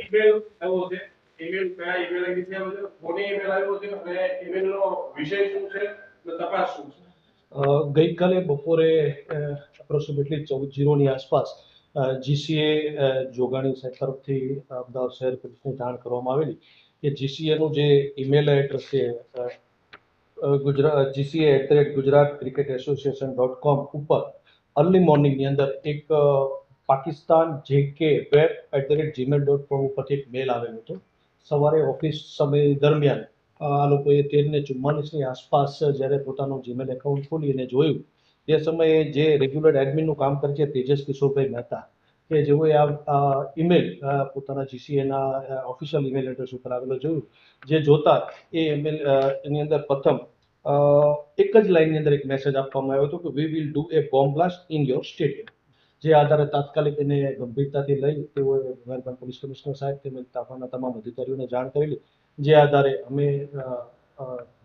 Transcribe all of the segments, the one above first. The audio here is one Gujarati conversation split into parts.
ઈમેલ આવ્યો છે, ઈમેલ કયા ઈમેલ આઈડી આવ્યો છે, કોને ઈમેલ આવ્યો છે અને ઈમેલનો વિષય શું છે અને તપાસ શું છે? ગઈકાલે બપોરે એપ્રોક્સિમેટલી 14:0 ની આસપાસ જીસીએ જોગાણી સાહેબ તરફથી અમદાવાદ શહેર પોલીસને જાણ કરવામાં આવેલી કે જીસીએનું જે ઈમેલ એડ્રેસ છે GCA@gujarat cricket association.com ઉપર અર્લી મોર્નિંગની અંદર એક પાકિસ્તાન jk@gmail.com ઉપરથી એક મેલ આવેલો હતો. સવારે ઓફિસ સમય દરમિયાન આ લોકોએ 13:44ની આસપાસ જ્યારે પોતાનું જીમેલ એકાઉન્ટ ખોલી અને જોયું તે સમયે જે રેગ્યુલર એડમિનનું કામ કરે છે તેજસ કિશોરભાઈ મહેતા કે જેઓએ આ ઈમેલ પોતાના જીસીએના ઓફિશિયલ ઈમેલ એડ્રેસ ઉપર આવેલો જોયું, જે જોતા એ ઈમેલ એની અંદર પ્રથમ એક જ લાઇનની અંદર એક મેસેજ આપવામાં આવ્યો હતો કે we will do A bomb blast in your stadium. જે આધારે તાત્કાલિક એને ગંભીરતાથી લઈ તેઓએ મહેરબાન પોલીસ કમિશનર સાહેબ તેમજ તાફાના તમામ અધિકારીઓને જાણ કરેલી. જે આધારે અમે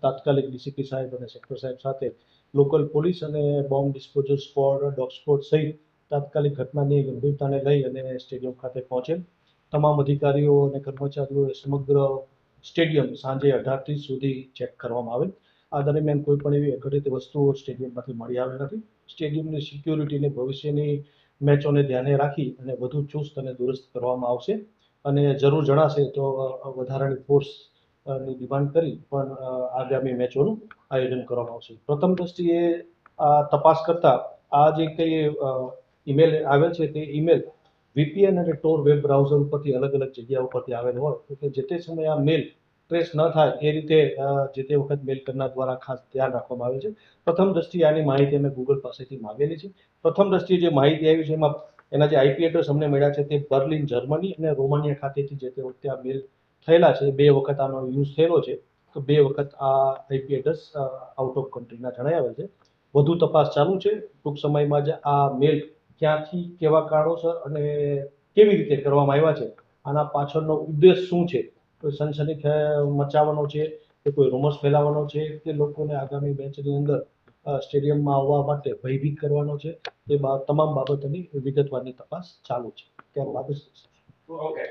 તાત્કાલિક ડીસીપી સાહેબ અને સેક્ટર સાહેબ સાથે લોકલ પોલીસ અને bomb disposal squad, dog squad સહિત તાત્કાલિક ઘટનાની ગંભીરતાને લઈ અને સ્ટેડિયમ ખાતે પહોંચેલ. તમામ અધિકારીઓ અને કર્મચારીઓએ સમગ્ર સ્ટેડિયમ સાંજે 18:30 સુધી ચેક કરવામાં આવેલ. આ દરમિયાન કોઈ પણ એવી અઘટિત વસ્તુઓ સ્ટેડિયમમાંથી મળી આવેલ નથી. સ્ટેડિયમની સિક્યુરિટીને ભવિષ્યની મેચોને ધ્યાને રાખી અને વધુ ચુસ્ત અને દુરસ્ત કરવામાં આવશે અને જરૂર જણાશે તો વધારાની ફોર્સની ડિમાન્ડ કરી પણ આગામી મેચોનું આયોજન કરવામાં આવશે. પ્રથમ દ્રષ્ટિએ આ તપાસ કરતા આ જે કંઈ ઈમેલ આવેલ છે તે ઈમેલ વીપીએન અને ટોર વેબ બ્રાઉઝર ઉપરથી અલગ અલગ જગ્યા ઉપરથી આવેલ હોય એટલે જે તે સમયે આ મેલ ટ્રેસ ન થાય એ રીતે જે તે વખત મેલ કરનાર દ્વારા ખાસ ધ્યાન રાખવામાં આવે છે. પ્રથમ દ્રષ્ટિએ આની માહિતી અમે ગૂગલ પાસેથી માંગેલી છે. પ્રથમ દ્રષ્ટિએ જે માહિતી આવી છે એમાં એના જે આઈપી એડ્રેસ અમને મળ્યા છે તે બર્લિન જર્મની અને રોમાનિયા ખાતેથી જે તે વખતે આ મેલ થયેલા છે. 2 વખત આનો યુઝ થયેલો છે તો 2 વખત આ આઈપી એડ્રેસ આઉટ ઓફ કન્ટ્રીના જણાવેલ છે. વધુ તપાસ ચાલુ છે. ટૂંક સમયમાં જ આ મેલ ક્યાંથી, કેવા કારણોસર અને કેવી રીતે કરવામાં આવ્યા છે, આના પાછળનો ઉદ્દેશ શું છે, કોઈ સનસની મચાવવાનો છે કે કોઈ રૂમર્સ ફેલાવવાનો છે કે લોકોને આગામી મેચની અંદર સ્ટેડિયમમાં આવવા માટે ભયભીત કરવાનો છે, એ તમામ બાબતોની વિગતવારની તપાસ ચાલુ છે. ત્યારબાદ ઓકે.